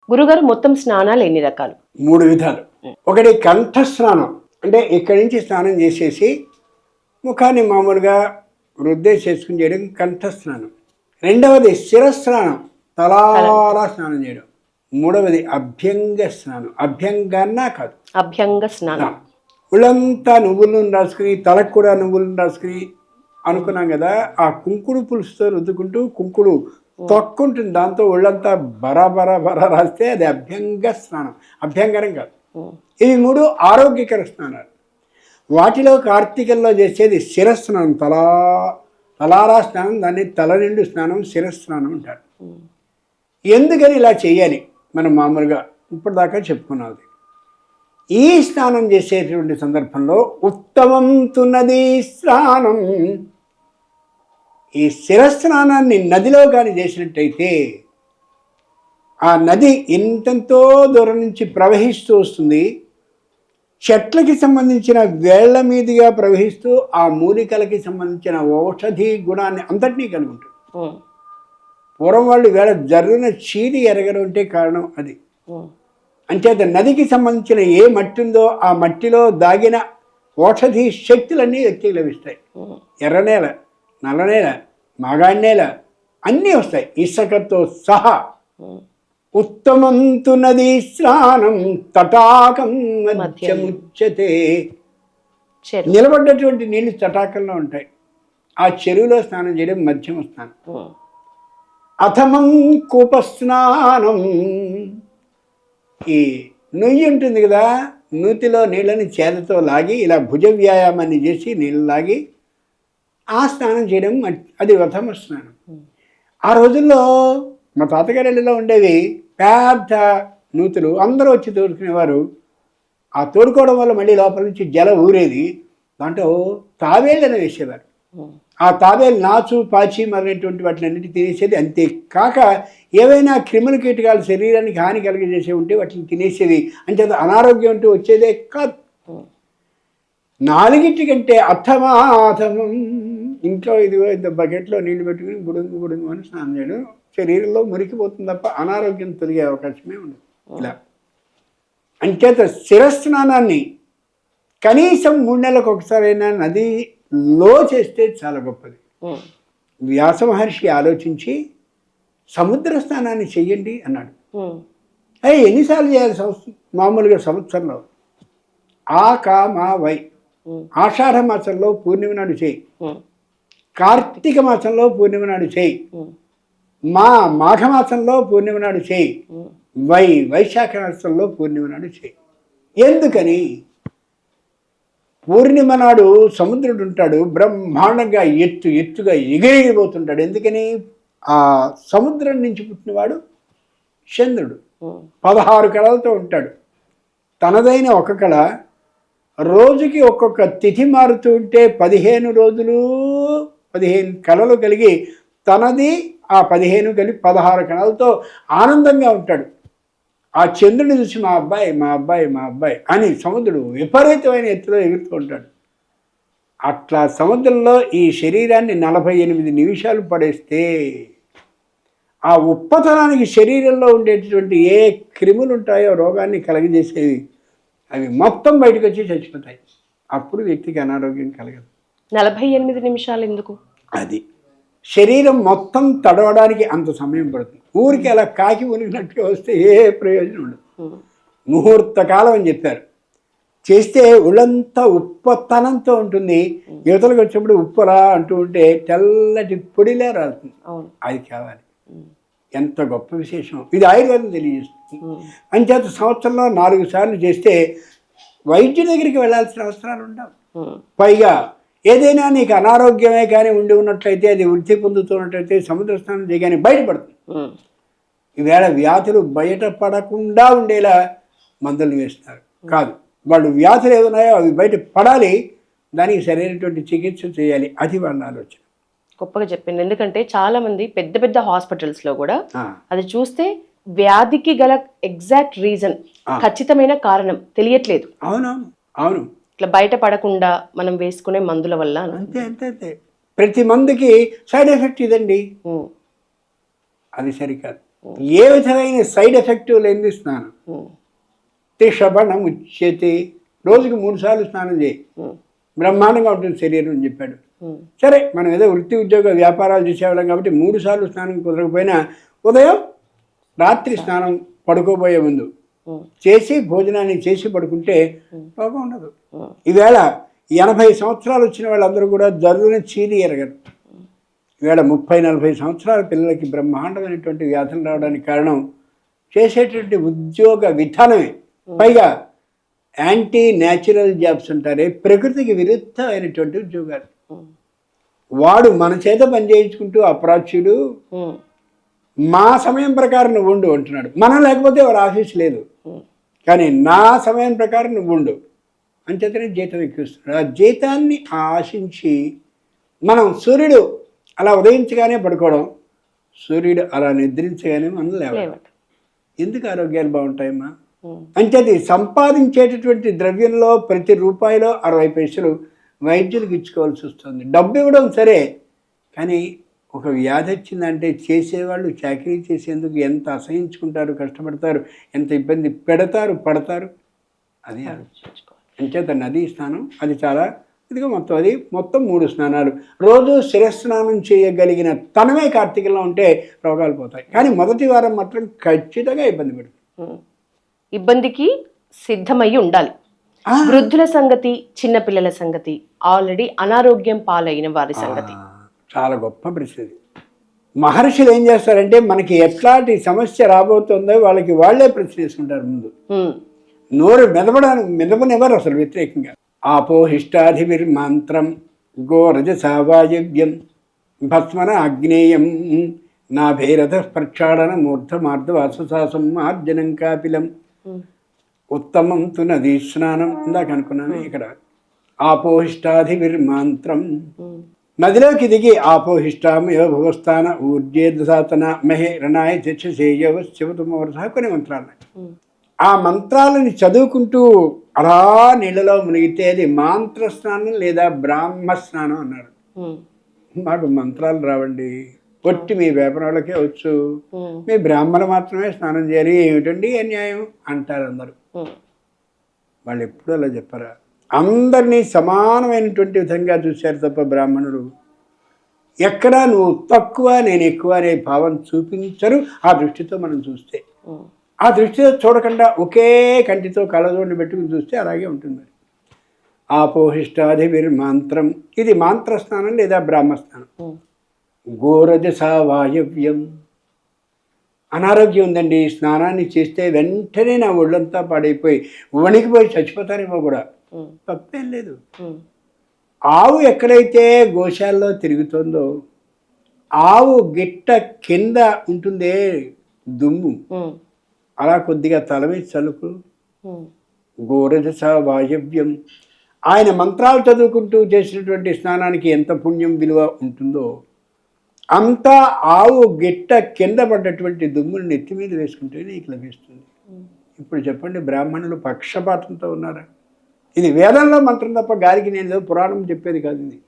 గురుగారు మొత్తం స్నానాలు ఎన్ని రకాలు? 3 విధాలు. ఒకటి కంఠ స్నానం, అంటే ఇక్కడి నుంచి స్నానం చేసేసి ముఖాన్ని మామూలుగా రుద్దేసేసుకుని చేయడం కంఠ స్నానం. రెండవది శిరస్నానం, తలారా స్నానం చేయడం. మూడవది అభ్యంగ స్నానం. అభ్యంగన్నా కాదు, అభ్యంగ స్నానం. ఒళ్ళంతా నువ్వుల నూనె రాసుకుని, తలకు కూడా నువ్వుల నూనె రాసుకుని అనుకున్నాం కదా, ఆ కుంకుడు పులుసుతో రుద్దుకుంటూ కుంకుడు తొక్కుంటుంది, దాంతో ఒళ్ళంతా బరా రాస్తే అది అభ్యంగ స్నానం. అభ్యంగరం కాదు. ఇవి 3 ఆరోగ్యకర స్నానాలు. వాటిలో కార్తీకంలో చేసేది శిరస్నానం, తలారా స్నానం. దాన్ని తల నిండు స్నానం, శిరస్నానం అంటారు. ఎందుకని ఇలా చేయాలి మనం మామూలుగా ఇప్పటిదాకా చెప్పుకున్నది. ఈ స్నానం చేసేటువంటి సందర్భంలో ఉత్తమం తున్నది స్నానం. ఈ శిరస్నానాన్ని నదిలో కానీ చేసినట్టయితే ఆ నది ఇంతెంతో దూరం నుంచి ప్రవహిస్తూ వస్తుంది. చెట్లకి సంబంధించిన వేళ్ల మీదుగా ప్రవహిస్తూ ఆ మూలికలకి సంబంధించిన ఔషధి గుణాన్ని అంతటినీ కలిగి ఉంటుంది. పూర్వం వాళ్ళు వేళ జర్రున చీలి ఎరగడం అంటే కారణం అది. అంచేత నదికి సంబంధించిన ఏ మట్టి ఉందో ఆ మట్టిలో దాగిన ఔషధి శక్తులన్నీ వ్యక్తికి లభిస్తాయి. ఎర్రనేల, నల్లనేల, మాగాడి నేల అన్నీ వస్తాయి ఇసుకతో సహా. ఉత్తమంతు నదీ స్నానం తటాకం మధ్యముచ్యతే. నిలబడ్డటువంటి నీళ్లు తటాకంలో ఉంటాయి. ఆ చెరువులో స్నానం చేయడం మధ్యమ స్నానం. అథమం కూపస్నానం. ఈ నుయ్యి ఉంటుంది కదా, నూతిలో నీళ్ళని చేతతో లాగి ఇలా భుజ వ్యాయామాన్ని చేసి నీళ్ళు లాగి ఆ స్నానం చేయడం, అది ప్రథమ స్నానం. ఆ రోజుల్లో మా తాతగారి ఇళ్ళలో ఉండేవి పెద్ద నూతులు, అందరూ వచ్చి తోడుకునేవారు. ఆ తోడుకోవడం వల్ల మళ్ళీ లోపల నుంచి జలం ఊరేది. దాంట్లో తాబేళ్ళని వేసేవారు. ఆ తాబేలు నాచు, పాచి మొదలైనటువంటి వాటిని అన్నిటి తినేసేది. అంతేకాక ఏవైనా క్రిముల కీటకాలు శరీరానికి హాని కలిగజేసే ఉంటే వాటిని తినేసేది. అంచేత అనారోగ్యం అంటూ వచ్చేదే కాదు. 4 కంటే అథమాథమం. ఇంట్లో ఇదిగో ఇంత బకెట్లో నీళ్లు పెట్టుకుని గుడుంగు అని స్నానం చేయడం శరీరంలో మురికిపోతుంది తప్ప అనారోగ్యం తొలగే అవకాశమే ఉండదు. ఇలా అంచేత శిరస్నానాన్ని కనీసం 3 నెలలకు ఒకసారైనా నదిలో చేస్తే చాలా గొప్పది. వ్యాస మహర్షి ఆలోచించి సముద్ర స్నానాన్ని చెయ్యండి అన్నాడు. ఎన్నిసార్లు చేయాలి మామూలుగా సంవత్సరంలో? మా వై. ఆషాఢ మాసంలో పూర్ణిమ నాడు చేయి, కార్తీక మాసంలో పూర్ణిమ నాడు చేయి, మాఘమాసంలో పూర్ణిమ నాడు చేయి, వైశాఖ మాసంలో పూర్ణిమ నాడు చేయి. ఎందుకని? పూర్ణిమ నాడు సముద్రుడు ఉంటాడు, బ్రహ్మాండంగా ఎత్తుగా ఎగిరిపోతుంటాడు. ఎందుకని? ఆ సముద్రం నుంచి పుట్టినవాడు చంద్రుడు 16 కళలతో ఉంటాడు. తనదైన ఒక కళ, రోజుకి ఒక్కొక్క తిథి మారుతూ ఉంటే 15 రోజులు 15 కళలు కలిగి తనది ఆ 15 కలిగి 16 కళలతో ఆనందంగా ఉంటాడు. ఆ చంద్రుడిని చూసి మా అబ్బాయి అని సముద్రుడు విపరీతమైన ఎత్తులో ఎగురుతూ ఉంటాడు. అట్లా సముద్రంలో ఈ శరీరాన్ని 48 నిమిషాలు పడేస్తే ఆ ఉప్పతనానికి శరీరంలో ఉండేటటువంటి ఏ క్రిములు ఉంటాయో రోగాన్ని కలగజేసేవి అవి మొత్తం బయటకు వచ్చి చచ్చిపోతాయి. అప్పుడు వ్యక్తికి అనారోగ్యం కలగదు. 48 నిమిషాలు ఎందుకు? అది శరీరం మొత్తం తడవడానికి అంత సమయం పడుతుంది. ఊరికి అలా కాకి ఉనికినట్టుగా వస్తే ఏ ప్రయోజనం ఉండదు. ముహూర్త కాలం అని చెప్పారు. చేస్తే ఒళ్ళంతా ఉప్పతనంతో ఉంటుంది. యువతలకు వచ్చినప్పుడు ఉప్పురా అంటూ ఉంటే తెల్లటి పొడిలా రాలుతుంది. అది కావాలి. ఎంత గొప్ప విశేషం ఇది! ఆయుర్వేదం తెలియజేస్తుంది. అంచేత సంవత్సరంలో 4 సార్లు చేస్తే వైద్యుడి దగ్గరికి వెళ్ళాల్సిన అవసరాలు ఉండవు. పైగా ఏదైనా నీకు అనారోగ్యమే కానీ ఉండి ఉన్నట్లయితే, అది వృద్ధి పొందుతున్నట్లయితే సముద్ర స్నానం చేయగానే బయటపడుతుంది. ఈవేళ వ్యాధులు బయటపడకుండా ఉండేలా మందులు వేస్తున్నారు. కాదు, వాళ్ళు వ్యాధులు ఏదున్నాయో అవి బయట పడాలి, దానికి సరైనటువంటి చికిత్స చేయాలి. అది వాళ్ళ ఆలోచన. గొప్పగా చెప్పింది. ఎందుకంటే చాలా మంది పెద్ద హాస్పిటల్స్లో కూడా అది చూస్తే వ్యాధికి గల ఎగ్జాక్ట్ రీజన్, ఖచ్చితమైన కారణం తెలియట్లేదు. అవును. ఇట్లా బయటపడకుండా మనం వేసుకునే మందుల వల్ల అంతే. ప్రతి మందుకి సైడ్ ఎఫెక్ట్ ఇదండి, అది సరికాదు. ఏ విధమైన సైడ్ ఎఫెక్ట్ లేని స్నానం. త్రిషబణం ఉచ్యతే, రోజుకి 3 సార్లు స్నానం చేయి, బ్రహ్మాండంగా ఉంటుంది శరీరం అని చెప్పాడు. సరే, మనం ఏదో వృత్తి ఉద్యోగ వ్యాపారాలు చేసేవాళ్ళం కాబట్టి 3 సార్లు స్నానం కుదరకపోయినా ఉదయం రాత్రి స్నానం పడుకోబోయే ముందు చేసి భోజనాన్ని చేసి పడుకుంటే రోగం ఉండదు. ఈవేళ 80 సంవత్సరాలు వచ్చిన వాళ్ళందరూ కూడా జరువుని చీలి ఎరగరు. ఈవేళ 30-40 సంవత్సరాల పిల్లలకి బ్రహ్మాండమైనటువంటి వ్యాధులు రావడానికి కారణం చేసేటువంటి ఉద్యోగ విధానమే. పైగా యాంటీ న్యాచురల్ జాబ్స్ అంటారే, ప్రకృతికి విరుద్ధమైనటువంటి ఉద్యోగాలు. వాడు మన చేత పని చేయించుకుంటూ అప్రాచ్యుడు, మా సమయం ప్రకారం నువ్వు ఉండు అంటున్నాడు. మనం లేకపోతే వాడు ఆఫీస్ లేదు, కానీ నా సమయం ప్రకారం నువ్వు ఉండు అంచేతనే జీతం ఎక్కిస్తున్నాడు. ఆ జీతాన్ని ఆశించి మనం సూర్యుడు అలా ఉదయించగానే పడుకోవడం, సూర్యుడు అలా నిద్రించగానే మనం లేవడం. ఎందుకు ఆరోగ్యాలు బాగుంటాయమ్మా? అంచేది సంపాదించేటటువంటి ద్రవ్యంలో ప్రతి రూపాయిలో 60 పైసలు వైద్యులకు ఇచ్చుకోవాల్సి వస్తుంది. డబ్బు ఇవ్వడం సరే, కానీ ఒక వ్యాధి వచ్చిందంటే చేసేవాళ్ళు చాకరీ చేసేందుకు ఎంత అసహించుకుంటారు, కష్టపడతారు, ఎంత ఇబ్బంది పడతారు. అది ఆలోచించుకోవాలి. అంచేత నదీ స్నానం అది చాలా ఇదిగా మొత్తం 3 స్నానాలు. రోజు శిరస్నానం చేయగలిగిన తనమే కార్తీకంలో ఉంటే రోగాలు పోతాయి. కానీ మొదటి వారం మాత్రం ఖచ్చితంగా ఇబ్బంది పడుతుంది. ఇబ్బందికి సిద్ధమై ఉండాలి. వృద్ధుల సంగతి, చిన్నపిల్లల సంగతి, ఆల్రెడీ అనారోగ్యం పాలైన వారి సంగతి. చాలా గొప్ప ప్రశ్న. మహర్షులు ఏం చేస్తారంటే మనకి ఎట్లాంటి సమస్య రాబోతుందో వాళ్ళే ప్రశ్న వేసుకుంటారు ముందు. నోరు మెదపనివ్వరు అసలు వ్యతిరేకంగా. ఆపోహిష్టాధివిర్మాంత్రం గోరజసావాయవ్యం భస్మన అగ్నేయం నాభేరథ ప్రక్షాళన మూర్ధమార్ధవాససాసం మార్జనం కాపిలం ఉత్తమం తు నదీ స్నానం. ఇందాక అనుకున్నాను. ఇక్కడ ఆపోహిష్టాధివిర్మాంత్రం, నదిలోకి దిగి ఆపోహిష్టామయో భవస్థాన ఊర్జేదసాతన మహే రణాయ చక్షసేయవ శివతుమవర్ధ కొన్ని మంత్రాలు. ఆ మంత్రాలని చదువుకుంటూ అలా నీళ్ళలో మునిగితే అది మాంత్ర స్నానం లేదా బ్రాహ్మ స్నానం అన్నారు. మాకు మంత్రాలు రావండి, ఒట్టి మీ వేపనోళ్ళకే వచ్చు, మీ బ్రాహ్మణులు మాత్రమే స్నానం చేయాలి, ఏమిటండి అన్యాయం అంటారు అందరూ. వాళ్ళు ఎప్పుడూ అలా చెప్పారా? అందరినీ సమానమైనటువంటి విధంగా చూశారు తప్ప బ్రాహ్మణులు ఎక్కడా నువ్వు తక్కువ నేను ఎక్కువ అనే భావం చూపించరు. ఆ దృష్టితో మనం చూస్తే, ఆ దృష్టితో చూడకుండా ఒకే కంటితో కళ్ళజోడిని పెట్టుకుని చూస్తే అలాగే ఉంటుంది. మరి ఆపోహిష్టాధివిర్మాంత్రం ఇది మాంత్ర స్నానం లేదా బ్రాహ్మస్నానం. గోరజసా వాయవ్యం, అనారోగ్యం ఉందండి, స్నానాన్ని చేస్తే వెంటనే నా ఒళ్ళంతా పాడైపోయి వణికిపోయి చచ్చిపోతారేమో కూడా, తప్పేం లేదు. ఆవు ఎక్కడైతే గోశాలలో తిరుగుతుందో ఆవు గిట్ట కింద ఉంటుందే దుమ్ము, అలా కొద్దిగా తల మీద చలుపు. గోరజస వాయవ్యం, ఆయన మంత్రాలు చదువుకుంటూ చేసినటువంటి స్నానానికి ఎంత పుణ్యం విలువ ఉంటుందో అంతా ఆవు గిట్ట కింద పడ్డటువంటి దుమ్ముని నెత్తి మీద వేసుకుంటే నీకు లభిస్తుంది. ఇప్పుడు చెప్పండి, బ్రాహ్మణులు పక్షపాతంతో ఉన్నారా? ఇది వేదంలో మంత్రం తప్ప గాలికి నేను పురాణం చెప్పేది కాదు ఇది.